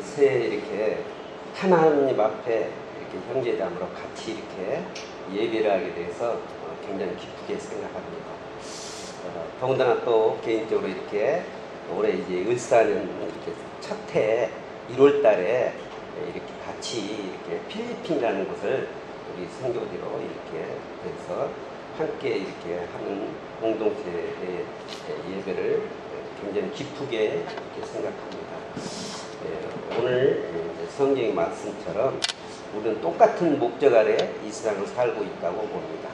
새 이렇게 하나님 앞에 이렇게 형제자매로 같이 이렇게 예배를 하게 돼서 굉장히 기쁘게 생각합니다. 더군다나 또 개인적으로 이렇게 올해 이제 을사년 이렇게 첫해 1월 달에 이렇게 같이 이렇게 필리핀이라는 곳을 우리 선교지로 이렇게 해서 함께 이렇게 하는 공동체의 예배를 굉장히 기쁘게 이렇게 생각합니다. 오늘 성경의 말씀처럼 우리는 똑같은 목적 아래 이 세상을 살고 있다고 봅니다.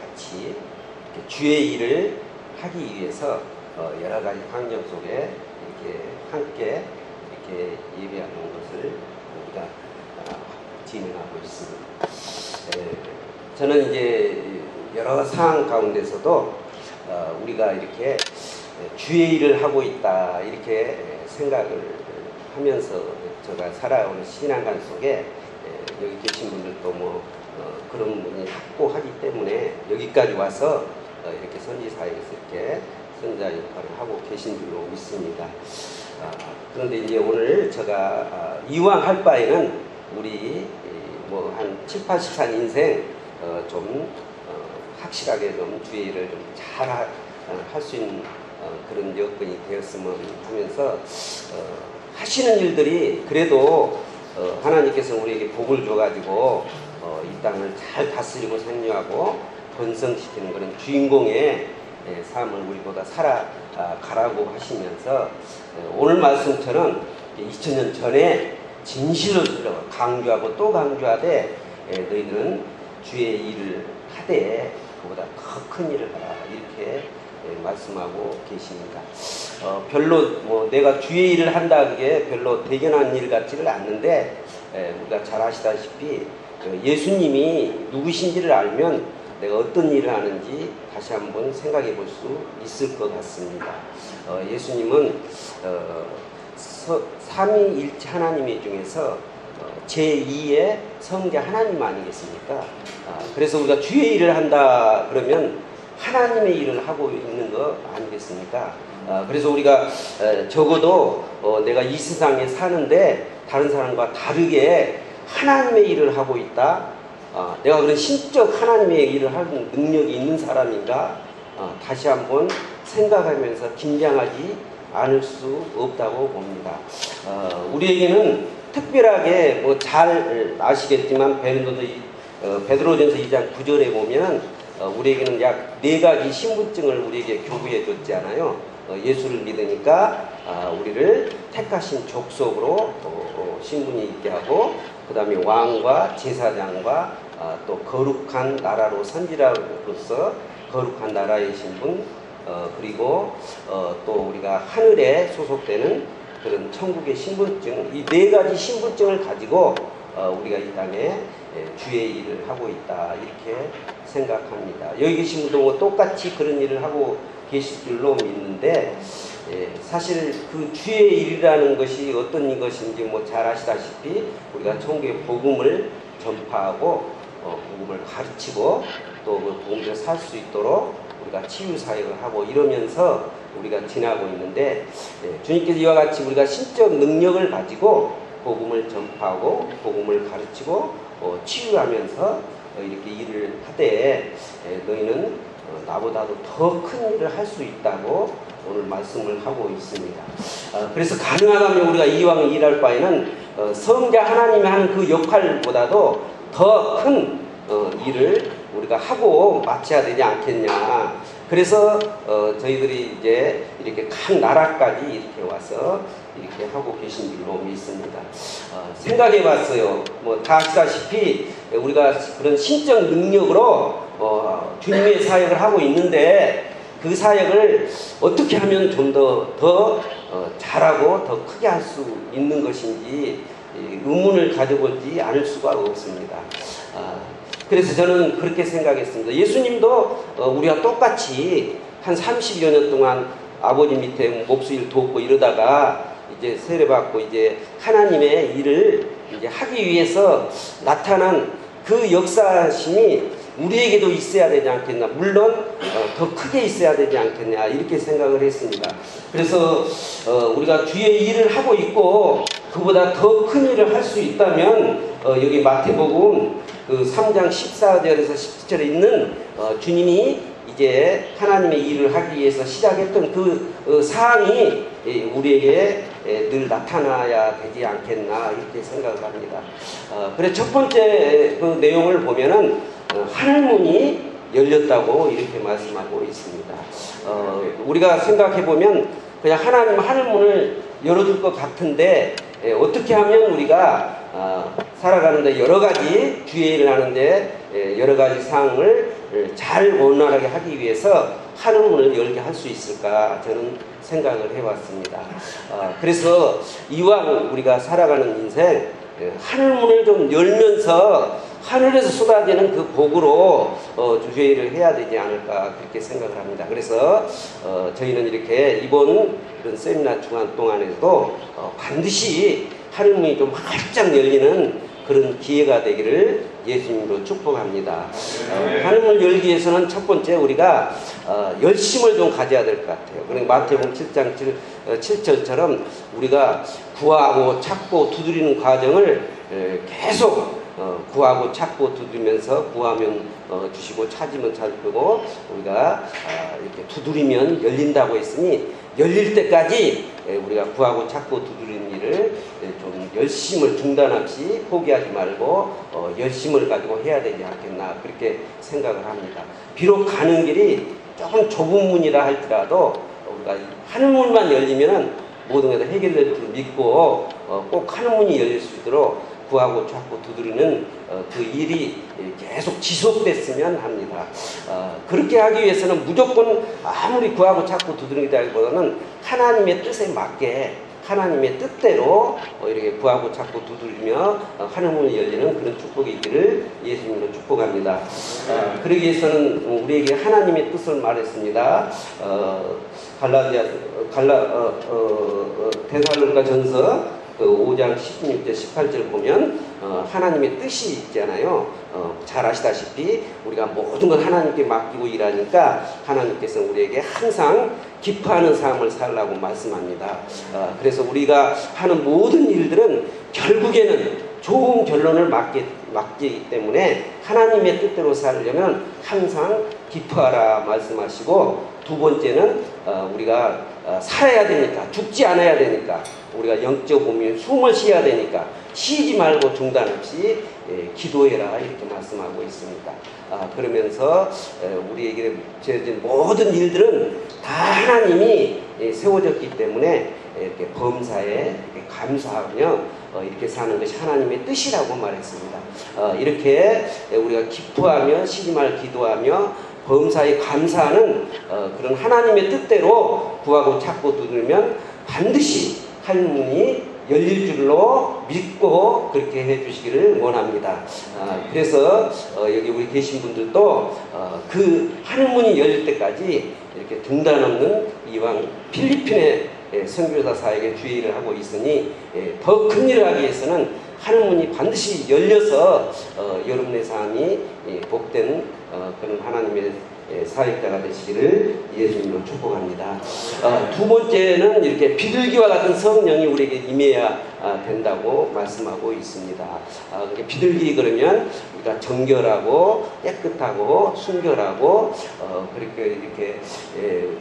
같이 이렇게 주의 일을 하기 위해서 여러 가지 환경 속에 이렇게 함께 이렇게 예배하는 것을 우리가 진행하고 있습니다. 저는 이제 여러 상황 가운데서도 우리가 이렇게 주의 일을 하고 있다 이렇게 생각을 하면서 제가 살아오는 신앙관 속에 여기 계신 분들도 뭐 그런 분이 확고하기 때문에 여기까지 와서 이렇게 선지사역에서 이렇게 선자 역할을 하고 계신 줄로 믿습니다. 그런데 이제 오늘 제가 이왕 할 바에는 우리 뭐 한 7, 80살 인생 좀 확실하게 좀 주의 일을 좀 잘 할 수 있는 그런 여건이 되었으면 하면서 하시는 일들이 그래도 하나님께서 우리에게 복을 줘가지고 이 땅을 잘 다스리고 생유하고 번성시키는 그런 주인공의 삶을 우리보다 살아가라고 하시면서 오늘 말씀처럼 2000년 전에 진실을 강조하고 또 강조하되 너희들은 주의 일을 하되 그보다 더 큰 일을 하라 이렇게 말씀하고 계십니다. 별로 뭐 내가 주의 일을 한다 그게 별로 대견한 일 같지를 않는데 우리가 잘 아시다시피 예수님이 누구신지를 알면 내가 어떤 일을 하는지 다시 한번 생각해 볼 수 있을 것 같습니다. 예수님은 삼위일체 하나님 중에서 제2의 성자 하나님 아니겠습니까? 그래서 우리가 주의 일을 한다 그러면 하나님의 일을 하고 있는 거 아니겠습니까? 그래서 우리가 적어도 내가 이 세상에 사는데 다른 사람과 다르게 하나님의 일을 하고 있다. 내가 그런 신적 하나님의 일을 하는 능력이 있는 사람인가? 다시 한번 생각하면서 긴장하지 않을 수 없다고 봅니다. 우리에게는 특별하게 뭐 잘 아시겠지만 베드로전서 2장 9절에 보면 우리에게는 약 4가지 신분증을 우리에게 교부해 줬잖아요. 예수를 믿으니까 우리를 택하신 족속으로 신분이 있게 하고 그 다음에 왕과 제사장과 또 거룩한 나라로 선지자로서 거룩한 나라의 신분 그리고 또 우리가 하늘에 소속되는 그런 천국의 신분증 이 4가지 신분증을 가지고 우리가 이 땅에 주의 일을 하고 있다 이렇게 생각합니다. 여기 계신 분도 똑같이 그런 일을 하고 계실 줄로 믿는데 사실 그 주의 일이라는 것이 어떤 것인지 뭐 잘 아시다시피 우리가 천국의 복음을 전파하고 복음을 가르치고 또 그 복음을 살 수 있도록 우리가 치유 사역을 하고 이러면서 우리가 지나고 있는데 주님께서 이와 같이 우리가 신적 능력을 가지고 복음을 전파하고 복음을 가르치고 치유하면서 이렇게 일을 하되 너희는 나보다도 더 큰 일을 할 수 있다고 오늘 말씀을 하고 있습니다. 그래서 가능하다면 우리가 이왕 일할 바에는 성자 하나님이 하는 그 역할보다도 더 큰 일을 우리가 하고 마쳐야 되지 않겠냐. 그래서 저희들이 이제 이렇게 각 나라까지 이렇게 와서 이렇게 하고 계신 줄로 믿습니다. 생각해 봤어요. 뭐 다 아시다시피 우리가 그런 신적 능력으로 주님의 사역을 하고 있는데 그 사역을 어떻게 하면 좀 더 잘하고 더 크게 할 수 있는 것인지 의문을 가져보지 않을 수가 없습니다. 그래서 저는 그렇게 생각했습니다. 예수님도 우리와 똑같이 한 30여 년 동안 아버지 밑에 몹쓸 돕고 이러다가 이제 세례받고 이제 하나님의 일을 이제 하기 위해서 나타난 그 역사심이 우리에게도 있어야 되지 않겠나. 물론 더 크게 있어야 되지 않겠냐 이렇게 생각을 했습니다. 그래서 우리가 주의 일을 하고 있고 그보다 더 큰 일을 할 수 있다면 여기 마태복음 그 3장 14절에서 17절에 있는 주님이 이제 하나님의 일을 하기 위해서 시작했던 그 사항이 우리에게 늘 나타나야 되지 않겠나 이렇게 생각을 합니다. 그래 첫 번째 그 내용을 보면은 하늘문이 열렸다고 이렇게 말씀하고 있습니다. 우리가 생각해 보면 그냥 하나님 하늘문을 열어줄 것 같은데 어떻게 하면 우리가 살아가는데 여러 가지 주의 일을 하는데 여러 가지 사항을 잘 원활하게 하기 위해서 하늘문을 열게 할 수 있을까 저는 생각을 해봤습니다. 그래서 이왕 우리가 살아가는 인생 하늘문을 좀 열면서 하늘에서 쏟아지는 그 복으로 주의 일을 해야 되지 않을까 그렇게 생각을 합니다. 그래서 저희는 이렇게 이번 이런 세미나 주간 동안에도 반드시 하늘문이 좀 활짝 열리는 그런 기회가 되기를 예수님으로 축복합니다. 하늘문을 열기 위해서는 첫 번째 우리가 열심을 좀 가져야 될 것 같아요. 그러니까 마태복음 7장 7절처럼 우리가 구하고 찾고 두드리는 과정을 계속 구하고 찾고 두드리면서 구하면 주시고 찾으면 찾고 우리가 이렇게 두드리면 열린다고 했으니 열릴 때까지 우리가 구하고 찾고 두드리는 일을 좀 열심을 중단 없이 포기하지 말고 열심을 가지고 해야 되지 않겠나 그렇게 생각을 합니다. 비록 가는 길이 조금 좁은 문이라 할지라도 우리가 하늘문만 열리면은 모든 게 다 해결될 줄 믿고 꼭 하늘문이 열릴 수 있도록 구하고 찾고 두드리는 그 일이 계속 지속됐으면 합니다. 그렇게 하기 위해서는 무조건 아무리 구하고 찾고 두드리기보다는 하나님의 뜻에 맞게 하나님의 뜻대로 이렇게 구하고 찾고 두드리며 하늘문이 열리는 그런 축복이 있기를 예수님으로 축복합니다. 그러기 위해서는 우리에게 하나님의 뜻을 말했습니다. 데살로니가 전서 5장 16절 18절 보면 하나님의 뜻이 있잖아요. 잘 아시다시피 우리가 모든 걸 하나님께 맡기고 일하니까 하나님께서 우리에게 항상 기뻐하는 삶을 살라고 말씀합니다. 그래서 우리가 하는 모든 일들은 결국에는 좋은 결론을 맡기 때문에 하나님의 뜻대로 살려면 항상 기뻐하라 말씀하시고, 두 번째는 우리가 살아야 되니까, 죽지 않아야 되니까, 우리가 영적 몸이 숨을 쉬어야 되니까 쉬지 말고 중단 없이 기도해라 이렇게 말씀하고 있습니다. 그러면서 우리에게 주어진 모든 일들은 다 하나님이 세워졌기 때문에 이렇게 범사에 이렇게 감사하며 이렇게 사는 것이 하나님의 뜻이라고 말했습니다. 이렇게 우리가 기뻐하며 쉬지 말고 기도하며 범사에 감사하는 그런 하나님의 뜻대로 구하고 찾고 두드리면 반드시 하늘문이 열릴 줄로 믿고 그렇게 해주시기를 원합니다. 그래서 여기 우리 계신 분들도 그 하늘문이 열릴 때까지 이렇게 중단 없는 이왕 필리핀의 선교사 사역에 주의를 하고 있으니 더 큰 일을 하기 위해서는 하늘문이 반드시 열려서 여러분의 삶이 복된 그런 하나님의 사역자가 되시기를 예수님으로 축복합니다. 두 번째는 이렇게 비둘기와 같은 성령이 우리에게 임해야 된다고 말씀하고 있습니다. 비둘기 그러면 우리가 정결하고 깨끗하고 순결하고 그렇게 이렇게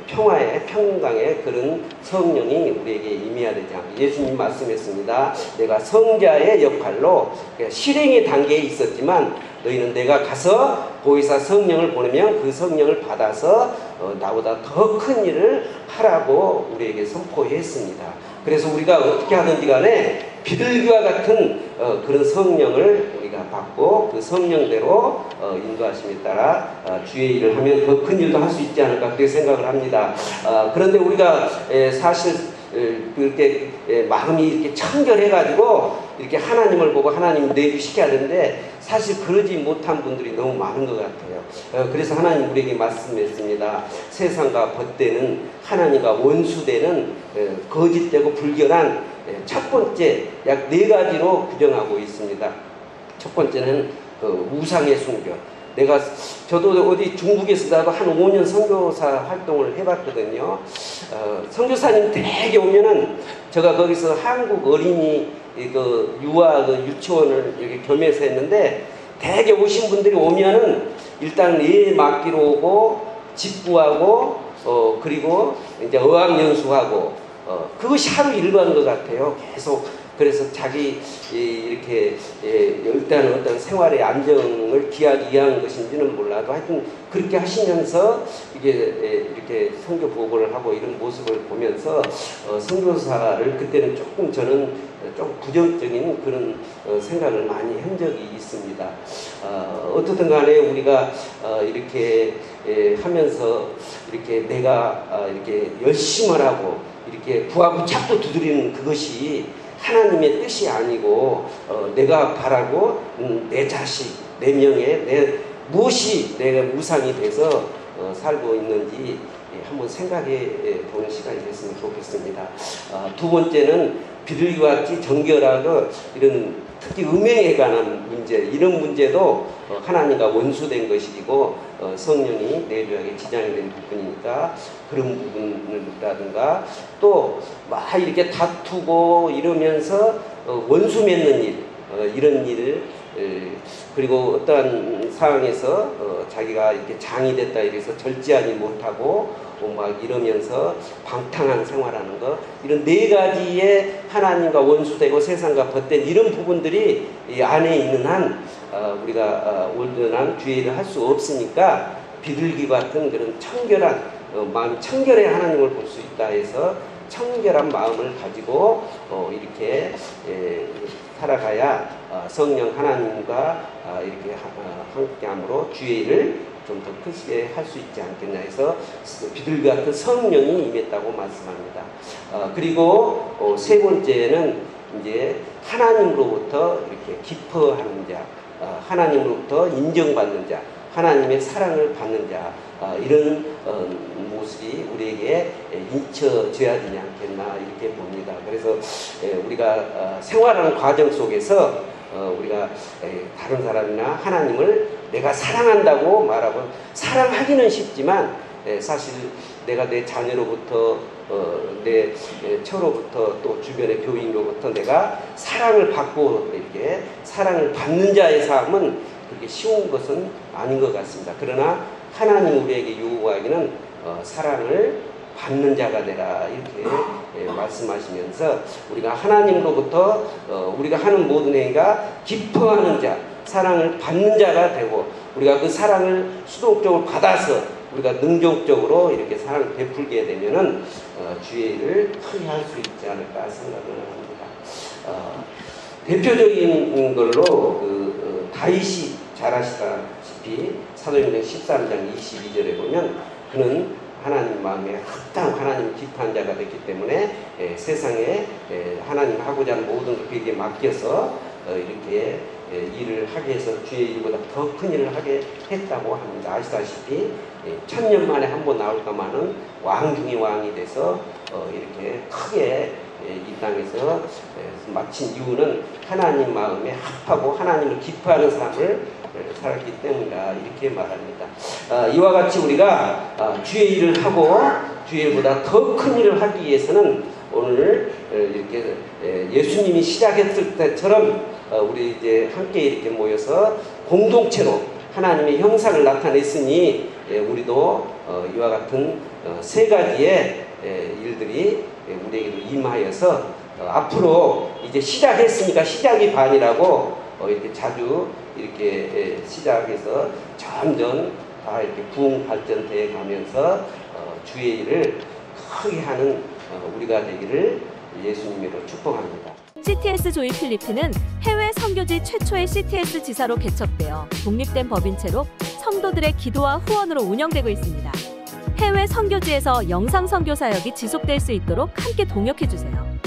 평화의 평강의 그런 성령이 우리에게 임해야 되지 않고, 예수님 말씀했습니다. 내가 성자의 역할로 실행의 단계에 있었지만 너희는 내가 가서 보혜사 성령을 보내면 그 성령을 받아서 나보다 더 큰 일을 하라고 우리에게 선포했습니다. 그래서 우리가 어떻게 하든지 간에 비둘기와 같은 그런 성령을 우리가 받고 그 성령대로 인도하심에 따라 주의 일을 하면 더 큰 일도 할 수 있지 않을까 그렇게 생각을 합니다. 그런데 우리가 사실 그렇게 마음이 이렇게 청결해가지고 이렇게 하나님을 보고 하나님 내주시켜야 하는데 사실 그러지 못한 분들이 너무 많은 것 같아요. 그래서 하나님 우리에게 말씀했습니다. 세상과 벗되는 하나님과 원수되는 거짓되고 불결한 첫 번째 약 4가지로 규정하고 있습니다. 첫 번째는 우상의 숭배. 저도 어디 중국에서 나도 한 5년 선교사 활동을 해봤거든요. 선교사님 되게 오면은 제가 거기서 한국 어린이 그 유아 그 유치원을 이렇게 겸해서 했는데 대개 오신 분들이 오면은 일단 예에 맡기로 오고 직구하고 그리고 이제 어학연수하고 그것이 하루 일과인 것 같아요. 계속. 그래서 자기 이렇게 일단 어떤 생활의 안정을 기하기 위한 것인지는 몰라도 하여튼 그렇게 하시면서 이게 이렇게 선교 보고를 하고 이런 모습을 보면서 선교사를 그때는 조금 저는 좀 부정적인 그런 생각을 많이 한 적이 있습니다. 어떻든 간에 우리가 이렇게 하면서 이렇게 내가 이렇게 열심을 하고 이렇게 부하부착도 두드리는 그것이 하나님의 뜻이 아니고 내가 바라고 내 자식, 내 명예, 무엇이 내 우상이 돼서 살고 있는지 한번 생각해 보는 시간이 됐으면 좋겠습니다. 두 번째는 비둘기와 같이 정결하고 이런 특히 음행에 관한 문제, 이런 문제도 하나님과 원수된 것이고 성령이 내주하게 지장이 된 부분이니까 그런 부분이라든가 또 막 이렇게 다투고 이러면서 원수 맺는 일, 이런 일, 그리고 어떠한 상황에서 자기가 이렇게 장이 됐다 이래서 절제하지 못하고 막 이러면서 방탕한 생활하는 거, 이런 네 가지의 하나님과 원수되고 세상과 벗된 이런 부분들이 이 안에 있는 한 우리가 온전한 주의를 할 수 없으니까 비둘기 같은 그런 청결한 마음, 청결의 하나님을 볼 수 있다 해서 청결한 마음을 가지고 이렇게 살아가야 성령 하나님과 이렇게 함께함으로 주의 일을 좀 더 크게 할 수 있지 않겠나 해서 비둘기 같은 성령이 임했다고 말씀합니다. 그리고 세 번째는 이제 하나님으로부터 이렇게 기뻐하는 자, 하나님으로부터 인정받는 자, 하나님의 사랑을 받는 자, 이런 모습이 우리에게 잊혀져야 되지 않겠나 이렇게 봅니다. 그래서 우리가 생활하는 과정 속에서 우리가 다른 사람이나 하나님을 내가 사랑한다고 말하고 사랑하기는 쉽지만 사실 내가 내 자녀로부터 내 처로부터 또 주변의 교인으로부터 내가 사랑을 받고 이렇게 사랑을 받는 자의 삶은 그렇게 쉬운 것은 아닌 것 같습니다. 그러나 하나님 우리에게 요구하기는 사랑을 받는 자가 되라 이렇게 말씀하시면서 우리가 하나님으로부터 우리가 하는 모든 행위가 기뻐하는 자, 사랑을 받는 자가 되고 우리가 그 사랑을 수동적으로 받아서 우리가 능동적으로 이렇게 사랑을 베풀게 되면은 주의 일을 크게 할 수 있지 않을까 생각을 합니다. 대표적인 걸로 다윗이 잘 아시다시피 사도행전 13장 22절에 보면 그는 하나님 마음에 합당 하나님 기뻐한 자가 됐기 때문에 세상에 하나님 하고자 하는 모든 걸 그에게 맡겨서 이렇게 일을 하게 해서 주의 일보다 더 큰 일을 하게 했다고 합니다. 아시다시피 1000년 만에 한 번 나올까마는 왕 중의 왕이 돼서 이렇게 크게 이 땅에서 마친 이유는 하나님 마음에 합하고 하나님을 기뻐하는 삶을 살았기 때문이다 이렇게 말합니다. 이와 같이 우리가 주의 일을 하고 주의 일보다 더 큰 일을 하기 위해서는 오늘 이렇게 예수님이 시작했을 때처럼 우리 이제 함께 이렇게 모여서 공동체로 하나님의 형상을 나타냈으니 우리도 이와 같은 세 가지의 일들이 우리에게도 임하여서 앞으로 이제 시작했으니까 시작이 반이라고 이렇게 자주 이렇게 시작해서 점점 다 이렇게 부흥 발전돼 가면서 주의 일을 크게 하는 우리가 되기를 예수님으로 축복합니다. CTS 조이 필리핀은 해외 선교지 최초의 CTS 지사로 개척되어 독립된 법인체로 성도들의 기도와 후원으로 운영되고 있습니다. 해외 선교지에서 영상 선교 사역이 지속될 수 있도록 함께 동역해 주세요.